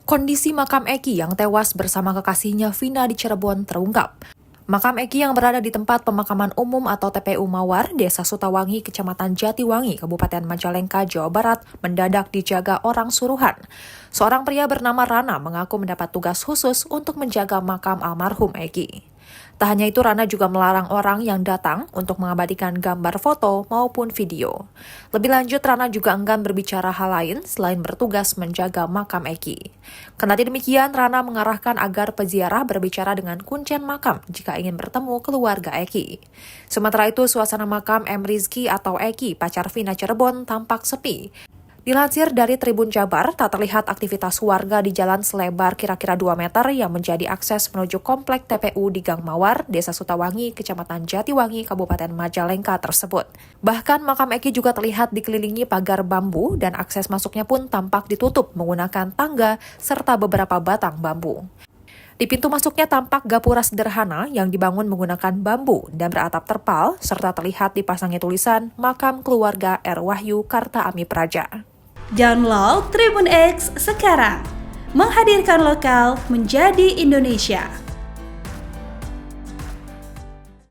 Kondisi makam Eki yang tewas bersama kekasihnya Vina di Cirebon terungkap. Makam Eki yang berada di tempat pemakaman umum atau TPU Mawar, Desa Sutawangi, Kecamatan Jatiwangi, Kabupaten Majalengka, Jawa Barat, mendadak dijaga orang suruhan. Seorang pria bernama Rana mengaku mendapat tugas khusus untuk menjaga makam almarhum Eki. Tak hanya itu, Rana juga melarang orang yang datang untuk mengabadikan gambar foto maupun video. Lebih lanjut, Rana juga enggan berbicara hal lain selain bertugas menjaga makam Eki. Kendati demikian, Rana mengarahkan agar peziarah berbicara dengan kuncen makam jika ingin bertemu keluarga Eki. Sementara itu, suasana makam M. Rizky atau Eki, pacar Vina Cirebon, tampak sepi. Dilansir dari Tribun Jabar, tak terlihat aktivitas warga di jalan selebar kira-kira 2 meter yang menjadi akses menuju komplek TPU di Gang Mawar, Desa Sutawangi, Kecamatan Jatiwangi, Kabupaten Majalengka tersebut. Bahkan makam Eki juga terlihat dikelilingi pagar bambu dan akses masuknya pun tampak ditutup menggunakan tangga serta beberapa batang bambu. Di pintu masuknya tampak gapura sederhana yang dibangun menggunakan bambu dan beratap terpal, serta terlihat dipasangnya tulisan Makam Keluarga R. Wahyu Karta Ami Praja. Download Tribun X sekarang, menghadirkan lokal menjadi Indonesia.